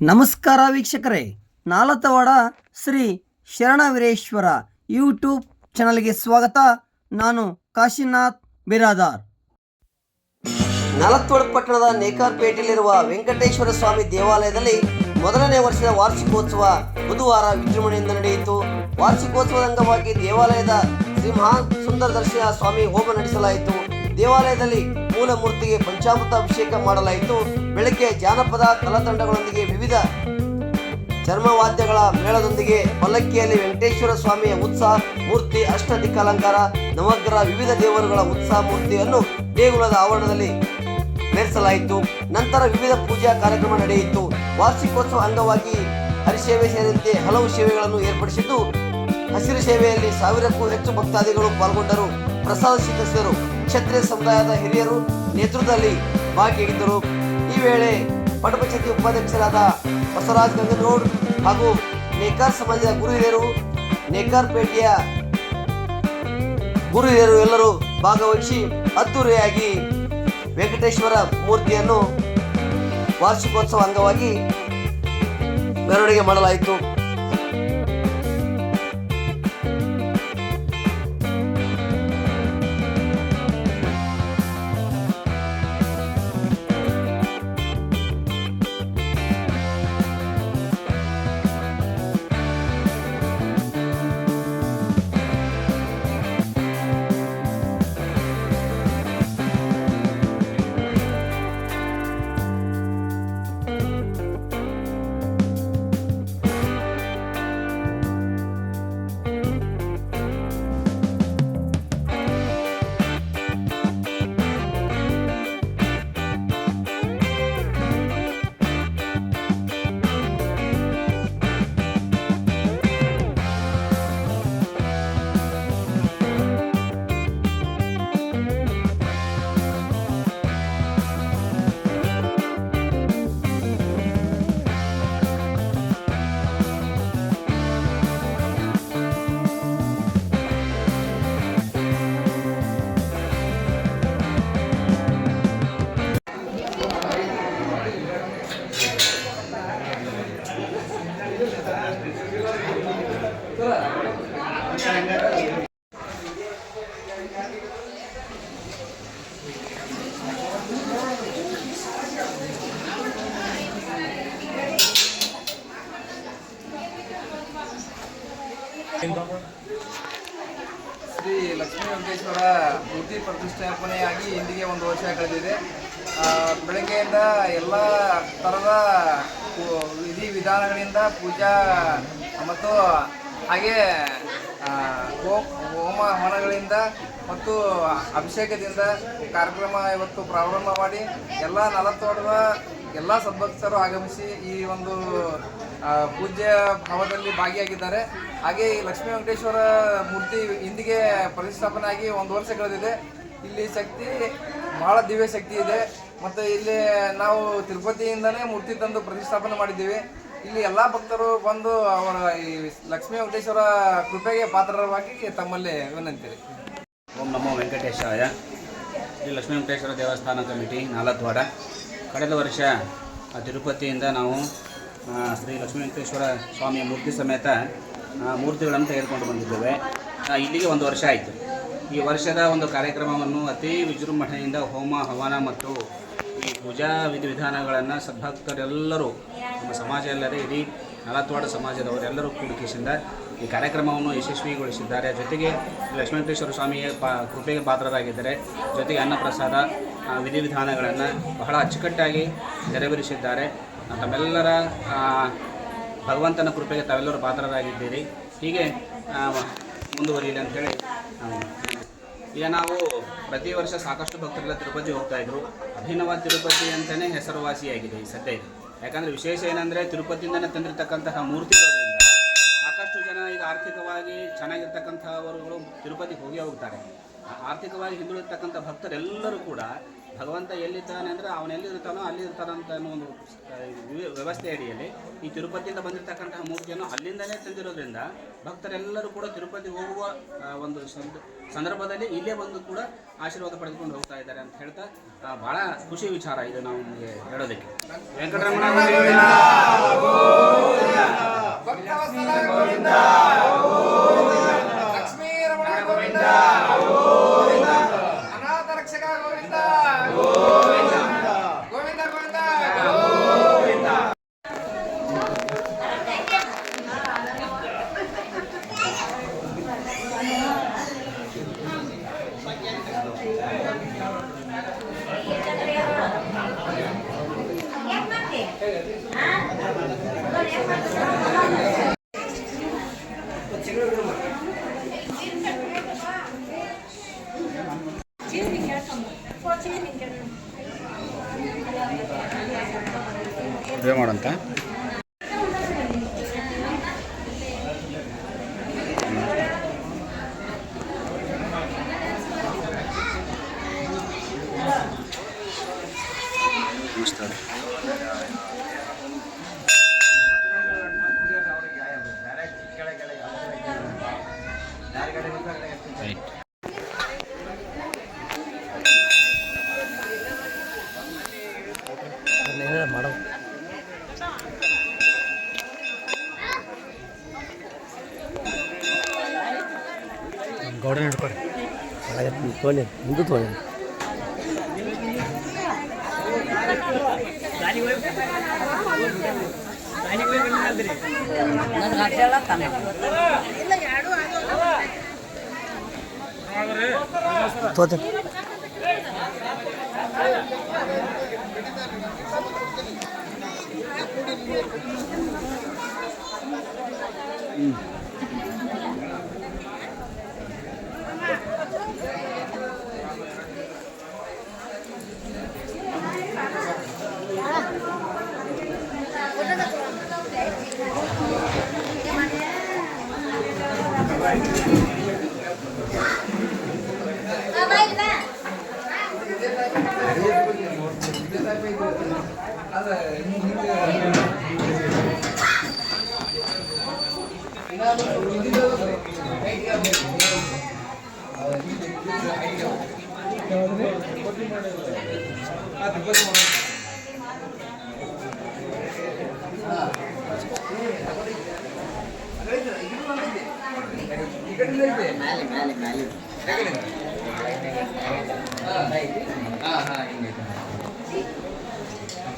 ನಮಸ್ಕಾರ ವೀಕ್ಷಕರೇ, ನಾಲತವಾಡ ಶ್ರೀ ಶರಣವೀರೇಶ್ವರ ಯೂಟ್ಯೂಬ್ ಚಾನಲ್ಗೆ ಸ್ವಾಗತ. ನಾನು ಕಾಶಿನಾಥ್ ಬಿರಾದಾರ್. ನಾಲತವಾಡ ಪಟ್ಟಣದ ನೇಕಾರ್ಪೇಟೆಯಲ್ಲಿರುವ ವೆಂಕಟೇಶ್ವರ ಸ್ವಾಮಿ ದೇವಾಲಯದಲ್ಲಿ ಮೊದಲನೇ ವರ್ಷದ ವಾರ್ಷಿಕೋತ್ಸವ ಬುಧವಾರ ವಿಜೃಂಭಣೆಯಿಂದ ನಡೆಯಿತು. ವಾರ್ಷಿಕೋತ್ಸವದ ಅಂಗವಾಗಿ ದೇವಾಲಯದ ಶ್ರೀ ಮಹಾ ಸುಂದರ ದರ್ಶನ ಸ್ವಾಮಿ ಹೋಮ ನಡೆಸಲಾಯಿತು. ದೇವಾಲಯದಲ್ಲಿ ಮೂಲ ಮೂರ್ತಿಗೆ ಪಂಚಾಮೃತ ಅಭಿಷೇಕ ಮಾಡಲಾಯಿತು. ಬೆಳಗ್ಗೆ ಜಾನಪದ ಕಲಾತಂಡಗಳೊಂದಿಗೆ ವಿವಿಧ ಚರ್ಮವಾದ್ಯಗಳ ಮೇಳದೊಂದಿಗೆ ಪಲ್ಲಕ್ಕಿಯಲ್ಲಿ ವೆಂಕಟೇಶ್ವರ ಸ್ವಾಮಿಯ ಉತ್ಸವ ಮೂರ್ತಿ, ಅಷ್ಟದಿಕ್ಕಾಲಂಕಾರ, ನವಗ್ರಹ, ವಿವಿಧ ದೇವರುಗಳ ಉತ್ಸವ ಮೂರ್ತಿಯನ್ನು ದೇಗುಲದ ಆವರಣದಲ್ಲಿ ಮೆರೆಸಲಾಯಿತು. ನಂತರ ವಿವಿಧ ಪೂಜಾ ಕಾರ್ಯಕ್ರಮ ನಡೆಯಿತು. ವಾರ್ಷಿಕೋತ್ಸವ ಅಂಗವಾಗಿ ಹರಿಸೇವೆ ಸೇರಿದಂತೆ ಹಲವು ಸೇವೆಗಳನ್ನು ಏರ್ಪಡಿಸಿದ್ದು, ಹಸಿರು ಸೇವೆಯಲ್ಲಿ 1000ಕ್ಕೂ ಹೆಚ್ಚು ಭಕ್ತಾದಿಗಳು ಪಾಲ್ಗೊಂಡರು. ಪ್ರಸಾದ ಸ್ವೀಕರಿಸಿದರು. ಕ್ಷತ್ರಿಯ ಸಮುದಾಯದ ಹಿರಿಯರು ನೇತೃತ್ವದಲ್ಲಿ ಭಾಗಿಯಾಗಿದ್ದರು. ಈ ವೇಳೆ ಪಟಪಂಚಾಯತಿ ಉಪಾಧ್ಯಕ್ಷರಾದ ಬಸವರಾಜ್ ಗಂಗನಗೌಡ್ ಹಾಗೂ ನೇಕಾರ್ ಸಮಾಜದ ಗುರು ಹಿರಿಯರು, ನೇಕಾರ್ಪೇಟೆಯ ಗುರು ಹಿರಿಯರು ಎಲ್ಲರೂ ಭಾಗವಹಿಸಿ ಅದ್ದೂರಿಯಾಗಿ ವೆಂಕಟೇಶ್ವರ ಮೂರ್ತಿಯನ್ನು ವಾರ್ಷಿಕೋತ್ಸವ ಅಂಗವಾಗಿ ಮೆರವಣಿಗೆ ಮಾಡಲಾಯಿತು. ಶ್ರೀ ಲಕ್ಷ್ಮೀ ವೆಂಕಟೇಶ್ವರ ಮೂರ್ತಿ ಪ್ರತಿಷ್ಠಾಪನೆಯಾಗಿ ಇಂದಿಗೆ 1 ವರ್ಷ ಕಳೆದಿದೆ. ಬೆಳಗ್ಗೆಯಿಂದ ಎಲ್ಲ ಥರದ ವಿಧಿ ವಿಧಾನಗಳಿಂದ ಪೂಜಾ ಮತ್ತು ಹಾಗೆ ಹೋಮ ಹವನಗಳಿಂದ ಮತ್ತು ಅಭಿಷೇಕದಿಂದ ಕಾರ್ಯಕ್ರಮ ಇವತ್ತು ಪ್ರಾರಂಭ ಮಾಡಿ ಎಲ್ಲ ನಾಲತವಾಡದ ಎಲ್ಲ ಸದ್ಭಕ್ತರು ಆಗಮಿಸಿ ಈ ಒಂದು ಪೂಜ್ಯ ಭಾವದಲ್ಲಿ ಭಾಗಿಯಾಗಿದ್ದಾರೆ. ಹಾಗೆ ಈ ಲಕ್ಷ್ಮೀ ವೆಂಕಟೇಶ್ವರ ಮೂರ್ತಿ ಇಂದಿಗೆ ಪ್ರತಿಷ್ಠಾಪನೆ ಆಗಿ 1 ವರ್ಷ ಕಳೆದಿದೆ. ಇಲ್ಲಿ ಶಕ್ತಿ ಬಹಳ ದಿವ್ಯ ಶಕ್ತಿ ಇದೆ. ಮತ್ತು ಇಲ್ಲಿ ನಾವು ತಿರುಪತಿಯಿಂದನೇ ಮೂರ್ತಿ ತಂದು ಪ್ರತಿಷ್ಠಾಪನೆ ಮಾಡಿದ್ದೀವಿ. ಇಲ್ಲಿ ಎಲ್ಲ ಭಕ್ತರು ಬಂದು ಅವರ ಈ ಲಕ್ಷ್ಮೀ ವೆಂಕಟೇಶ್ವರ ಕೃಪೆಗೆ ಪಾತ್ರರಾಗಿ ತಮ್ಮಲ್ಲಿ ವಿನಂತಿ. ಓಂ ನಮೋ ವೆಂಕಟೇಶಾಯ. ಶ್ರೀ ಲಕ್ಷ್ಮೀ ವೆಂಕಟೇಶ್ವರ ದೇವಸ್ಥಾನ ಕಮಿಟಿ ನಾಲತವಾಡ ಕಳೆದ ವರ್ಷ ತಿರುಪತಿಯಿಂದ ನಾವು ಶ್ರೀ ಲಕ್ಷ್ಮೀ ವೆಂಕಟೇಶ್ವರ ಸ್ವಾಮಿಯ ಮೂರ್ತಿ ಸಮೇತ ಮೂರ್ತಿಗಳನ್ನು ತೆಗೆದುಕೊಂಡು ಬಂದಿದ್ದೇವೆ. ಇಲ್ಲಿಗೆ 1 ವರ್ಷ ಆಯಿತು. ಈ ವರ್ಷದ ಒಂದು ಕಾರ್ಯಕ್ರಮವನ್ನು ಅತಿ ವಿಜೃಂಭಣೆಯಿಂದ ಹೋಮ ಹವನ ಮತ್ತು ಈ ಪೂಜಾ ವಿಧಿವಿಧಾನಗಳನ್ನು ಸದ್ಭಕ್ತರೆಲ್ಲರೂ ನಮ್ಮ ಸಮಾಜ ಎಲ್ಲರೇ ಇಡೀ ನಾಲತವಾಡ ಸಮಾಜದವರೆಲ್ಲರೂ ಕೂಡಿಸಿದ ಈ ಕಾರ್ಯಕ್ರಮವನ್ನು ಯಶಸ್ವಿಗೊಳಿಸಿದ್ದಾರೆ. ಜೊತೆಗೆ ಲಕ್ಷ್ಮೀ ವೆಂಕಟೇಶ್ವರ ಸ್ವಾಮಿಯ ಕೃಪೆಗೆ ಪಾತ್ರರಾಗಿದ್ದಾರೆ. ಜೊತೆಗೆ ಅನ್ನಪ್ರಸಾದ ವಿಧಿವಿಧಾನಗಳನ್ನು ಬಹಳ ಅಚ್ಚುಕಟ್ಟಾಗಿ ನೆರವೇರಿಸಿದ್ದಾರೆ. ತಮ್ಮೆಲ್ಲರ ಭಗವಂತನ ಕೃಪೆಗೆ ತಾವೆಲ್ಲರೂ ಪಾತ್ರರಾಗಿದ್ದೀರಿ. ಹೀಗೆ ಮುಂದುವರಿಯಲಿ ಅಂಥೇಳಿ ಈಗ ನಾವು ಪ್ರತಿ ವರ್ಷ ಸಾಕಷ್ಟು ಭಕ್ತರೆಲ್ಲ ತಿರುಪತಿ ಹೋಗ್ತಾಯಿದ್ರು. ಅಭಿನವ ತಿರುಪತಿ ಅಂತಲೇ ಹೆಸರುವಾಸಿಯಾಗಿದೆ ಈ ಸದ್ಯ ಇದು. ಯಾಕಂದರೆ ವಿಶೇಷ ಏನಂದರೆ ತಿರುಪತಿಯಿಂದಲೇ ತಂದಿರತಕ್ಕಂತಹ ಮೂರ್ತಿಗಳೋದ್ರಿಂದ ಸಾಕಷ್ಟು ಜನ ಈಗ ಆರ್ಥಿಕವಾಗಿ ಚೆನ್ನಾಗಿರ್ತಕ್ಕಂಥವರುಗಳು ತಿರುಪತಿಗೆ ಹೋಗ್ತಾರೆ. ಆರ್ಥಿಕವಾಗಿ ಹಿಂದುಳಿರ್ತಕ್ಕಂಥ ಭಕ್ತರೆಲ್ಲರೂ ಕೂಡ ಭಗವಂತ ಎಲ್ಲಿದ್ದಾನೆ ಅಂದರೆ ಅವನೆಲ್ಲಿರ್ತಾನೋ ಅಲ್ಲಿ ಇರ್ತಾನಂತ ಅನ್ನೋ ಒಂದು ವ್ಯವಸ್ಥೆ ಅಡಿಯಲ್ಲಿ ಈ ತಿರುಪತಿಯಿಂದ ಬಂದಿರತಕ್ಕಂತಹ ಮೂರ್ತಿಯನ್ನು ಅಲ್ಲಿಂದಲೇ ತಂದಿರೋದ್ರಿಂದ ಭಕ್ತರೆಲ್ಲರೂ ಕೂಡ ತಿರುಪತಿ ಹೋಗುವ ಒಂದು ಸಂದರ್ಭದಲ್ಲಿ ಇಲ್ಲೇ ಬಂದು ಕೂಡ ಆಶೀರ್ವಾದ ಪಡೆದುಕೊಂಡು ಹೋಗ್ತಾ ಇದ್ದಾರೆ ಅಂತ ಹೇಳ್ತಾ ಭಾಳ ಖುಷಿ ವಿಚಾರ ಇದು ನಾವು ನಿಮಗೆ ಹೇಳೋದಕ್ಕೆ. ವೆಂಕಟರಮಣ ಮದುವೆ ಮಾಡಂತ ರೈಟ್. ಮಾಡೋ ಗೌಡ ಹಿಡ್ಕೊಡಿ ತೊಗೊಂಡಿ ಮುಂದೆ ತೊಗೊಂಡಿ ತೋತೀನಿ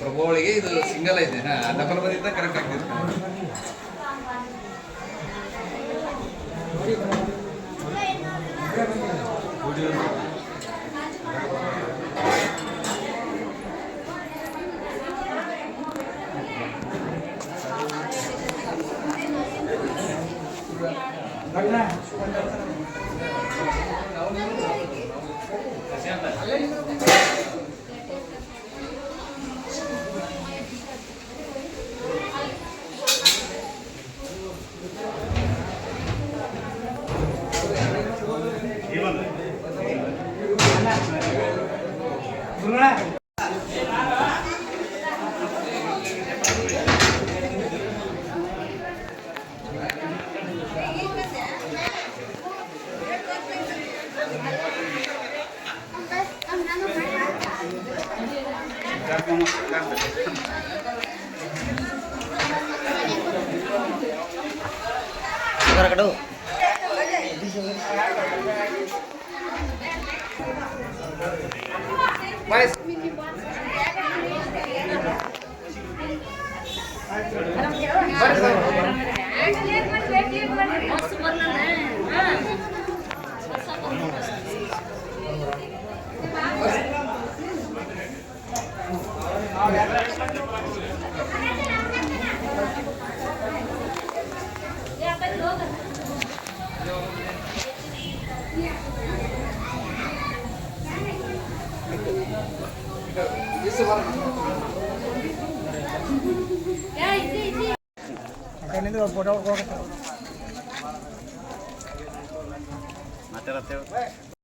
ಪ್ರಭುಗಳಿಗೆ ಇದು ಸಿಂಗಲ್ ಐತೆ ಡಬಲ್ ಬಂದಿದ್ದ ಕರೆಕ್ಟ್ ಆಗ್ತದೆ. ಕಡು ಮಾತಾಡತ್ತೇವೆ.